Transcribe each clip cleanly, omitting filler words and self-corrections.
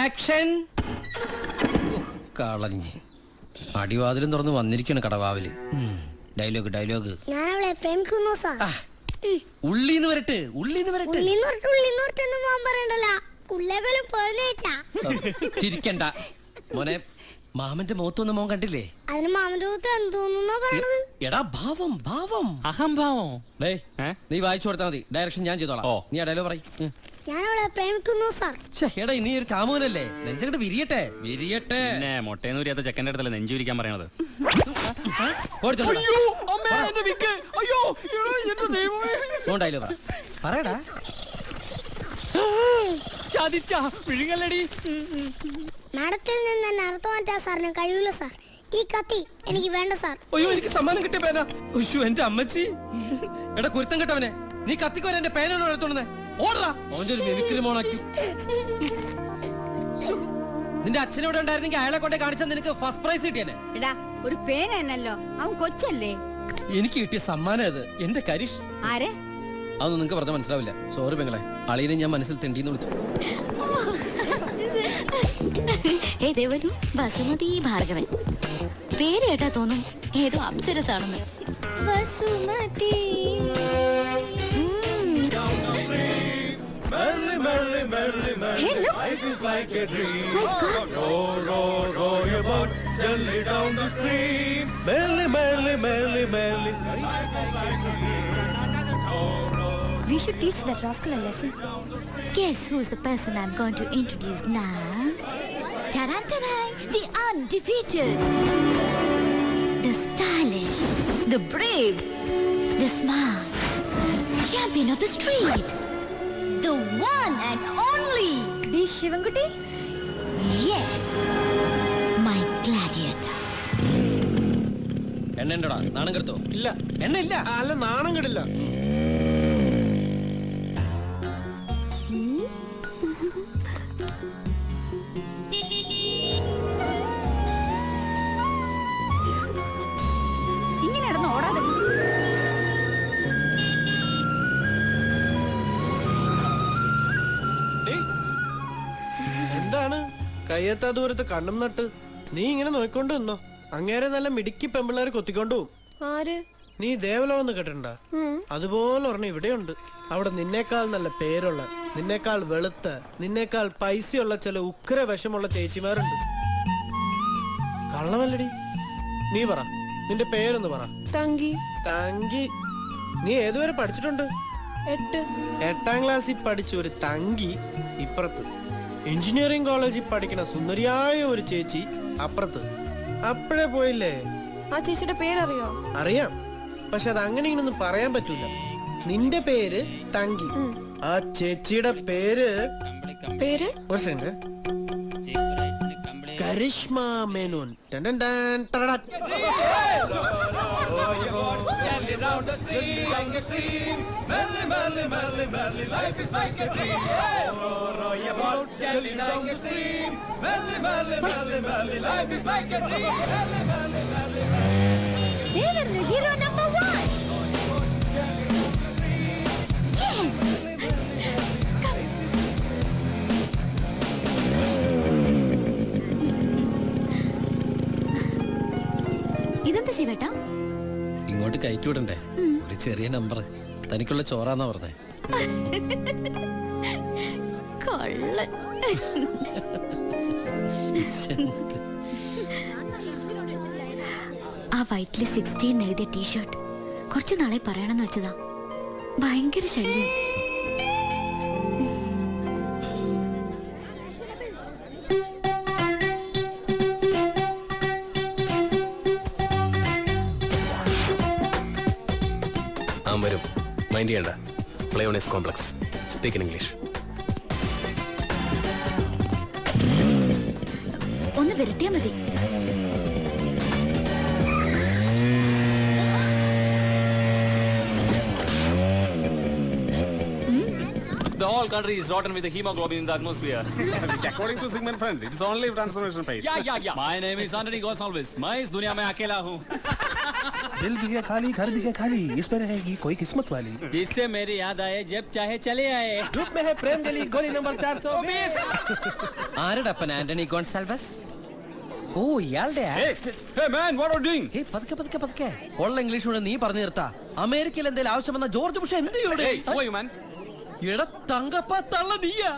Action. കളഞ്ഞ് അടിവാതിലും തുറന്ന് വന്നിരിക്കാണ് കടവാവില്. Dialogue dialogue. ഞാൻ അവളെ പ്രേമിക്കുന്നു സാർ. ഉള്ളിന്ന് വരട്ടെ, ഉള്ളിന്ന് വരട്ടെ. ചിരിക്കണ്ട മോനെ. മാമന്റെ മുഖത്തൊന്ന് മോൻ കണ്ടില്ലേ? അതിന് മാമന്റെ മുഖത്ത് എന്തോന്നാ പറയണത്? എടാ ഭാവം, ഭാവം, അഹംഭാവം. നീ വായിച്ചു കൊടുത്താൽ മതി, ഡയറക്ഷൻ ഞാൻ ചെയ്തോളാം. നീ ആ ഡയലോഗ് പറയും. ഞാൻ അവളെ പ്രേമിക്കുന്നു സാർ. എടാ നീ ഒരു കാമുകനല്ലേ, നെഞ്ചങ്ങട്ട് വിരിയട്ടെ, വിരിയട്ടെ. മുട്ടേന്ന് ഉരിയാത്ത ചെക്കൻ്റെ അടുത്തല്ലേ നെഞ്ചു വിരിക്കാൻ പറയണത്. ഡയലോഗ് പറയടാ. മാഡത്തിൽ നിന്ന് തന്നെ അർത്ഥം മാറ്റാൻ സാറിന് കഴിയൂല സാർ. ഈ കത്തി എനിക്ക് വേണ്ട സാർ. അയ്യോ, എനിക്ക് സമ്മാനം കിട്ടിയ പേന. എന്റെ അമ്മച്ചി. എടാ കുരുത്തം കേട്ടവനെ, നീ കത്തിക്കോനെ എന്റെ പേനോട് എടുത്തോണ്ടേ. ഓടാ, അവന്റെ ഒരു മിമിക്രി മോണാക്കി. നിന്റെ അച്ഛനോട് ഉണ്ടായിരുന്നെങ്കിൽ അയാളെ കൊണ്ടേ കാണിച്ചാൽ നിനക്ക് ഫസ്റ്റ് പ്രൈസ് കിട്ടിയനെ. ഒരു പേന എന്നല്ലോ, അവൻ കൊച്ചല്ലേ. എനിക്ക് കിട്ടിയ സമ്മാനം അത്. എന്റെ കരിഷ്. ആരെ? അതൊന്നും നിങ്ങക്ക് പറഞ്ഞാൽ മനസ്സിലാവില്ല. സോറി പെങ്ങളെ, അളിയനെ ഞാൻ മനസ്സിൽ തെണ്ടിന്ന് വിളിച്ചു. ബസുമതി ഭാർഗവൻ. പേര് കേട്ടാ തോന്നും ഏതോ അപ്സരസ് ആണെന്ന്. Basmati. Merrily, merrily, merrily, merrily, life is like a dream. Row, row, row your boat gently down the stream. Merrily, merrily, merrily, merrily, life is like a dream. We should teach that rascal a lesson. Guess who's the person I'm going to introduce now? Ta-da-ta-da! The undefeated, the stylish, the brave, the smart champion of the street. The one and only the Shivangutti? Yes, my gladiator. എണ്ണ ഉണ്ടോടാ? നാണം കെടുത്തോ? ഇല്ല. എണ്ണ ഇല്ല. അല്ല, നാണം കെടില്ല. ഇങ്ങനെ ഇടന്ന് ഓടാതെ. എന്താണ് കയ്യെത്താ ദൂരത്ത് കണ്ണും നട്ട് നീ ഇങ്ങനെ നോക്കിക്കൊണ്ട് നിന്നോ? അങ്ങേരെ നല്ല മിടുക്കി പെമ്പിള്ളേരെ കൊത്തിക്കൊണ്ടു. ആര്? നീ ദേവലോന്ന് കേട്ടിട്ടുണ്ടാ? അതുപോലെ ഒരെണ്ണം ഇവിടെയുണ്ട്. അവിടെ നിന്നേക്കാൾ നല്ല പേരുള്ള, നിന്നേക്കാൾ വെളുത്ത, നിന്നേക്കാൾ പൈസയുള്ള ചില ഉഗ്ര വിഷമുള്ള ചേച്ചിമാരുണ്ട്. കള്ളമല്ലടി. നീ പറ, നിന്റെ പേരൊന്ന് പറ. തങ്കി. തങ്കി. നീ ഏതുവരെ പഠിച്ചിട്ടുണ്ട്? 8ാം ക്ലാസ്സിൽ പഠിച്ച ഒരു തങ്കി ഇപ്പുറത്ത്, എഞ്ചിനീയറിംഗ് കോളേജിൽ പഠിക്കുന്ന സുന്ദരിയായ ഒരു ചേച്ചി അപ്പുറത്ത്. അപ്പഴേ പോയില്ലേ? ആ ചേച്ചിയുടെ പേരറിയോ? അറിയാം, പക്ഷെ അത് അങ്ങനെ ഇങ്ങനൊന്നും പറയാൻ പറ്റൂല. നിന്റെ പേര് തങ്കി, ആ ചേച്ചിയുടെ പേര് Karishma Menon. Hero number 1. Yes. ഇതെന്താ ശിവേട്ടാ? ഇങ്ങോട്ട് കയറ്റി വിടണ്ടേ? ഒരു ചെറിയ നമ്പർ. തനിക്കുള്ള ചോറാന്നാ പറഞ്ഞേ. കൊള്ളൻ. ആ വൈറ്റില് 16 എഴുതിയ ടീഷർട്ട് കുറച്ചു നാളെ പറയണമെന്ന് വെച്ചതാ. ഭയങ്കര ശല്യം. വരും. മൈൻഡ് ചെയ്യണ്ട. പ്ലേയോണിസ് കോംപ്ലക്സ്. Speak in English. ഒന്ന് വരട്ടിയാ മതി. The whole country is rotten with the hemoglobin in the atmosphere. According to Sigmund Freud, it is only transformation phase. Yeah. My name is Anthony Gonsalves. मैं इस दुनिया में अकेला हूँ. दिल भी है खाली, घर भी है खाली, इसमें रहेगी कोई किस्मत वाली. जिससे मेरी याद आए जब चाहे चले आए. ഗ്രൂപ്പ് में है प्रेम गली गोली नंबर 420. ആരടപ്പൻ ആന്റണി ഗോൺസാൽവസ്? ഓ ഇയാളുടെ Hey man, what are you doing? പതുക്കെ ഉള്ള ഇംഗ്ലീഷ് കൂടെ നീ പറഞ്ഞു നിർത്താ. അമേരിക്കയിൽ എന്തെങ്കിലും ആവശ്യം വന്ന ജോർജ് ബുഷ് എന്ത് Hey, who are you, man? എടാ തങ്കപ്പ തള്ള നീയാ.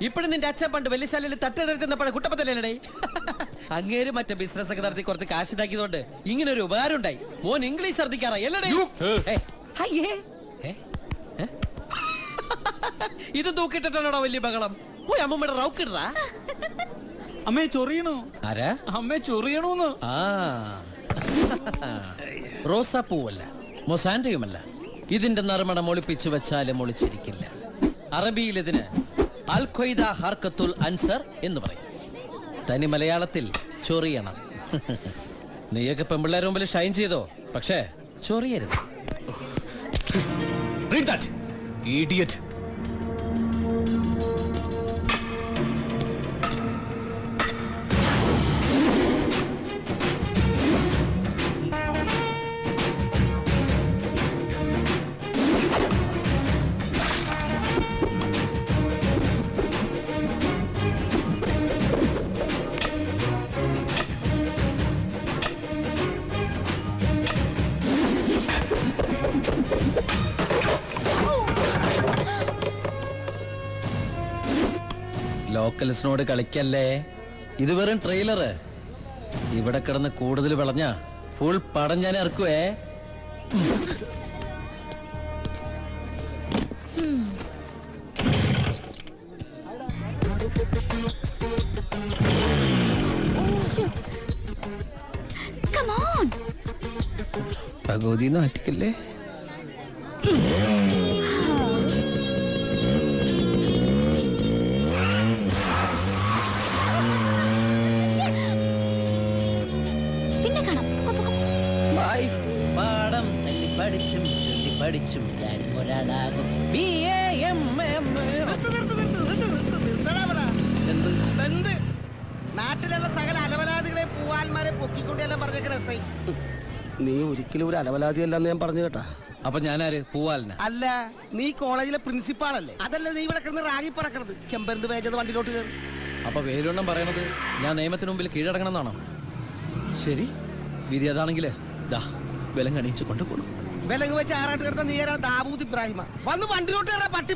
ഇപ്പഴും നിന്റെ അച്ഛൻ പണ്ട് വലിയശാലയിൽ തട്ടിടരുന്നപ്പോഴെ കുട്ടപ്പത്തല്ലേ? അങ്ങേര് മറ്റേ ബിസിനസ് ഒക്കെ നടത്തി കുറച്ച് കാശ് ഉണ്ടാക്കിയതുകൊണ്ട് ഇങ്ങനെ ഒരു ഉപകാരം ഉണ്ടായി. മോൻ ഇംഗ്ലീഷ് ഛർദിക്കാറാ എല്ലടേ? ഇത് തൂക്കിട്ടിട്ടാണോ വലിയ ബഹളം? പോയി അമ്മൂമ്മയുടെ റൗക്കിടാ. അമ്മേ ചൊറിയണോ? ആരാ? അമ്മേ ചൊറിയണോന്ന്. റോസാപ്പൂവല്ല, മൊസാൻഡയുമല്ല. ഇതിന്റെ നറുമണം ഒളിപ്പിച്ചു വെച്ചാലും ഒളിച്ചിരിക്കില്ല. അറബിയിൽ ഇതിന് അൽ ഖ്വയ്ദ ഹർക്കത്തുൽ അൻസർ എന്ന് പറയും. തനി മലയാളത്തിൽ ചൊറിയണം. നീയൊക്കെ പെമ്പിള്ളേരുടെ മുമ്പിൽ ഷൈൻ ചെയ്തോ, പക്ഷേ ചൊറിയരുത്. Read that, idiot. ലോക്കൽസിനോട് കളിക്കല്ലേ, ഇത് വെറും ട്രെയിലറ്. ഇവിടെ കിടന്ന് കൂടുതൽ വിളഞ്ഞ ഫുൾ പടം ഞാൻ ഇറക്കുവേ. ഭഗവതി നാട്ടിക്കല്ലേ. പാടം തല്ലി പഠിച്ചും ചൊല്ലി പഠിച്ചും ഞാൻ ഒരാളാകും. നാട്ടിലുള്ള സകല അലവലാദികളെ പൂവാൽമാരെ പൊക്കിക്കൊണ്ടെല്ലാം പറഞ്ഞേക്കുന്ന രസായി. നീ ഒരിക്കലും ഒരു അലവലാതിയല്ലെന്ന് ഞാൻ പറഞ്ഞു കേട്ടാ. അപ്പൊ ഞാനാര്? പൂവാലിന അല്ല, നീ കോളേജിലെ പ്രിൻസിപ്പാളല്ലേ? അതല്ല നീ ഇവിടെ കിടന്ന് റാഗി പറക്കണത്. ചെമ്പരന്ത് വേജത് വണ്ടിയിലോട്ട് കയറി. അപ്പൊ വേലുണ്ണം പറയണത് ഞാൻ നിയമത്തിന് മുമ്പിൽ കീഴടങ്ങണം എന്നാണോ? ശരി, വിധി അതാണെങ്കില് ദാ വിലങ്ങ് അണിയിച്ചു കൊണ്ടുപോകണം. വിലങ്ങ് വെച്ച് ആറാട്ട് കിടന്ന നീ ദാവൂദ് ഇബ്രാഹിമ വന്ന് വണ്ടിയിലോട്ട് കയറാ പട്ടി.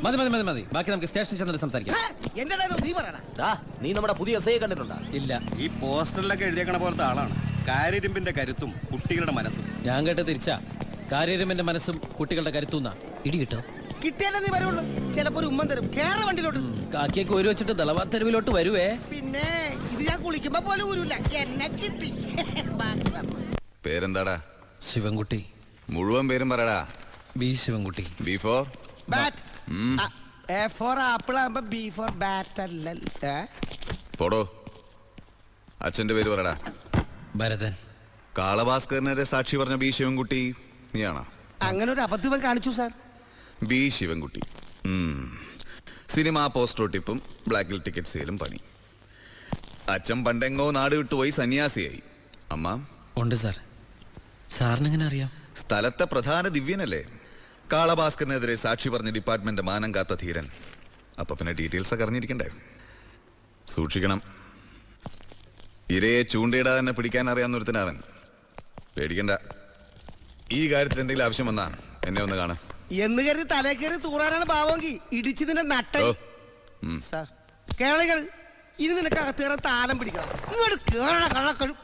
മതി. ബാക്കി നമുക്ക് സ്റ്റേഷനിൽ ചെന്നിട്ട് സംസാരിക്കാം. എന്റെ നീ പറയണ. നീ നമ്മുടെ പുതിയ എസ്ഐ കണ്ടിട്ടുണ്ടോ? ഇല്ല. ഈ പോസ്റ്ററിലൊക്കെ എഴുതിയേക്കണ പോലത്തെ ആളാണ്. കാര്യരുമ്പിന്റെ കരുത്തും കുട്ടികളുടെ മനസ്സും. ഞാൻ കേട്ട് തിരിച്ചാ. കാര്യരുമ്പിന്റെ മനസ്സും കുട്ടികളുടെ കരുത്തുന്നാ. ഇടി കിട്ടോ? കിട്ടിയാലേ നീ വരുള്ളൂ. ചിലപ്പോ ഒരു ഉമ്മൻ തരും. കേരള വണ്ടിയിലോട്ട്. കാക്കിയൊക്കെ ഒരു വെച്ചിട്ട് ദളവാ തെരുവിലോട്ട് വരുവേ. പിന്നെ ഇത് ഞാൻ കുളിക്കുമ്പോ പോലും ഊരില്ല. എന്നെ കിട്ടി. പേരെന്താടാ? ശിവൻകുട്ടി. മുഴുവൻ പേരും പറയടാ. B Sivankutty. B four bat. A four apple ആകുമ്പോ ബി ഫോർ ബാറ്റ് അല്ലല്ലേ? പോടോ. അച്ഛന്റെ പേര് പറയടാ. ഭരതൻ. കാളഭാസ്കരനെ സാക്ഷി പറഞ്ഞ ബി ശിവൻകുട്ടി നീയാണോ? അങ്ങനെ ഒരു അബദ്ധം കാണിച്ചു sir. B Sivankutty. Cinema poster ഒട്ടിപ്പും ബ്ലാക്കിൽ ടിക്കറ്റ് സെയിലും പണി. അച്ഛൻ പണ്ടെങ്ങോ നാട് വിട്ടുപോയി സന്യാസിയായി. അമ്മ ഉണ്ട് സാർ. സാറിനെങ്ങനെ അറിയാം? സ്ഥലത്തെ പ്രധാന ദിവ്യനല്ലേ? കാളഭാസ്കരനെതിരെ സാക്ഷി പറഞ്ഞ ഡിപ്പാർട്ട്മെന്റ് മാനം കാത്ത ധീരൻ. അപ്പൊ പിന്നെ ഡീറ്റെയിൽസ് ഒക്കെ അറിഞ്ഞിരിക്കണ്ടേ? സൂക്ഷിക്കണം. ഇരയെ ചൂണ്ടയിടാതെ തന്നെ പിടിക്കാൻ അറിയാവുന്നൊരുത്തനവൻ. പേടിക്കണ്ട. ഈ കാര്യത്തിൽ എന്തെങ്കിലും ആവശ്യം വന്നാ എന്നെ ഒന്ന് കാണാം എന്ന് കരുതി തലേ കയറി തൂറാനാണ് ഭാവമെങ്കിൽ ഇടിച്ച് നിന്റെ നട്ട. സാർ കേരളികൾ ഇത് നിനക്ക് അകത്ത് കയറാൻ താലം പിടിക്കണം. ഇങ്ങോട്ട് കേറണ കള്ളക്കഴും.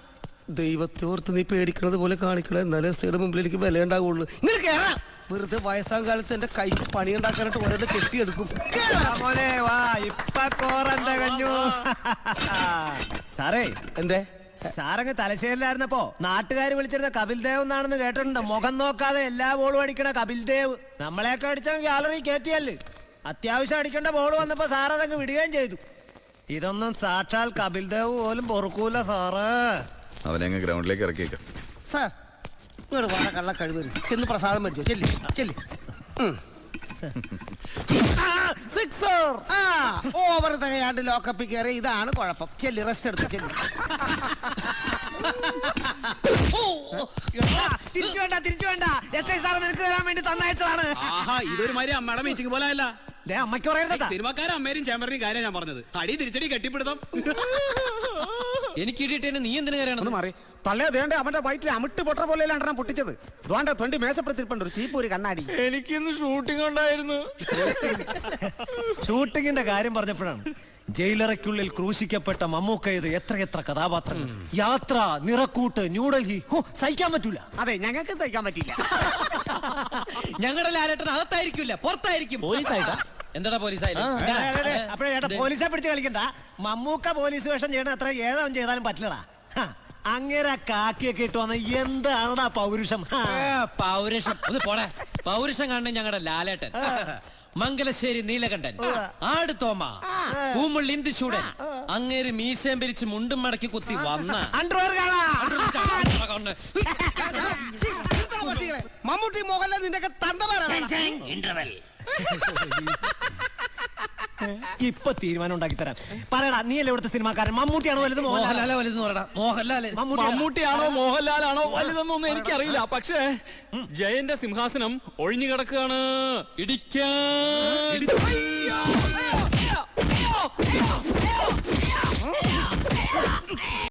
ദൈവത്തോർത്ത് നീ പേടിക്കണത് പോലെ കാണിക്കണം. എന്നാലേ എസ്ഐയുടെ മുമ്പിൽ എനിക്ക് വില ഉണ്ടാവുള്ളൂ. ഇങ്ങനെ കേറാം. വെറുതെ വയസ്സാം കാലത്ത് എന്റെ കൈക്ക് പണി ഉണ്ടാക്കാനായിട്ട് ഓരോ കെട്ടിയെടുക്കും. സാറേ എന്തേ? സാറങ്ങ് തലശ്ശേരിലായിരുന്നപ്പോ നാട്ടുകാർ വിളിച്ചിരുന്ന കപിൽ ദേവ് എന്നാണെന്ന് കേട്ടിട്ടുണ്ട്. മുഖം നോക്കാതെ എല്ലാ ബോളും അടിക്കണ കപിൽ ദേവ്. നമ്മളെയൊക്കെ അടിച്ചാൽ ഗാലറി കയറ്റിയല്ലേ. അത്യാവശ്യം അടിക്കേണ്ട ബോൾ വന്നപ്പോ സാറതങ്ങ് വിടുകയും ചെയ്തു. ഇതൊന്നും സാക്ഷാൽ കപിൽ ദേവ് പോലും പൊറുക്കൂല സാറ്. അവനെ ഗ്രൗണ്ടിലേക്ക് ഇറക്കിയേക്കാം. സാർ ഇങ്ങോട്ട് വാ കള്ള കഴിവ്. ചെന്ന് പ്രസാദം മേടിച്ചോ. ചെല്ലി ചെല്ലി. ഓവർ തികയാണ്ട് ലോക്കപ്പിൽ കയറി. ഇതാണ് കുഴപ്പം. ചെല്ലി റെസ്റ്റ് എടുത്തു. ചെല്ലി. തിരിച്ചു വേണ്ട തിരിച്ചു വേണ്ട. SI സാർ നിനക്ക് തരാൻ വേണ്ടി തന്നയച്ചതാണ്. ഇതൊരു മാതിരി അമ്മയുടെ മീറ്റിംഗ് പോലെ അല്ല. അമ്മയ്ക്ക് പറയുന്നത് സിനിമാക്കാരും അമ്മേരും ചേമ്പറിനും കാര്യം ഞാൻ പറഞ്ഞത്. അടി തിരിച്ചടി കെട്ടിപ്പിടുത്തം. എനിക്ക് ഇടിയിട്ടേനെ നീ എന്തിനു കയറണം? മാറി തള്ളേ ദേണ്ട അവന്റെ വയറ്റിൽ അമിട്ട് പൊട്ട പോലെ രണ്ടെണ്ണം പൊട്ടിച്ചത്. ദ്വാണ്ട 20 മേശപ്പുറത്തിരിപ്പുണ്ട് ഒരു ചീപ്പ് ഒരു കണ്ണാടി. എനിക്കിന്ന് ഷൂട്ടിംഗ് ഉണ്ടായിരുന്നു. ഷൂട്ടിങ്ങിന്റെ കാര്യം പറഞ്ഞപ്പോഴാണ് ജയിലറയ്ക്കുള്ളിൽ ക്രൂശിക്കപ്പെട്ട മമ്മൂക്കയത് എത്രയെത്ര കഥാപാത്രങ്ങൾ. യാത്ര, നിറക്കൂട്ട്, ന്യൂഡൽഹി. സഹിക്കാൻ പറ്റൂല. അതെ ഞങ്ങൾക്ക് സഹിക്കാൻ പറ്റില്ല. ഞങ്ങളുടെ ലാലേട്ടൻ അകത്തായിരിക്കില്ല, പുറത്തായിരിക്കും. പോലീസായിട്ടാ? എന്താ പോലീസായാലും അപ്പഴേ ചേട്ടാ പോലീസെ പിടിച്ച് കളിക്കണ്ട. മമ്മൂക്ക പോലീസ് വേഷം ചെയ്യണ അത്ര ഏതാവും ചെയ്താലും പറ്റില്ലടാ. അങ്ങനെ കാക്കിയൊക്കെ ഇട്ട് വന്ന എന്താണടാ പൗരുഷം? പൗരുഷം ഒന്ന് പോടെ. പൗരുഷം കാണുന്ന ഞങ്ങളുടെ ലാലേട്ടൻ, മംഗലശ്ശേരി നീലകണ്ഠൻ, ആട് തോമ, പൂമുള്ളി ഇന്ദുചൂടൻ, അങ്ങേര് മീശയും പിരിച്ച് മുണ്ടും മടക്കി കുത്തി വന്ന മമ്മൂട്ടി മോഹൻലാൽ നിന്റെ തന്തമാരാണ്. ഇപ്പൊ തീരുമാനം ഉണ്ടാക്കി തരാം. പറയടാ, നീയല്ലേ ഇവിടുത്തെ സിനിമാക്കാരൻ? മമ്മൂട്ടിയാണോ വലുത്, മോഹൻലാലോ വലുതെന്ന് പറയടാ. മോഹൻലാല് മമ്മൂട്ടിയാണോ മോഹൻലാലാണോ വലുതെന്നൊന്നും എനിക്കറിയില്ല. പക്ഷേ ജയന്റെ സിംഹാസനം ഒഴിഞ്ഞു കിടക്കുകയാണ്. ഇടിക്കാൻ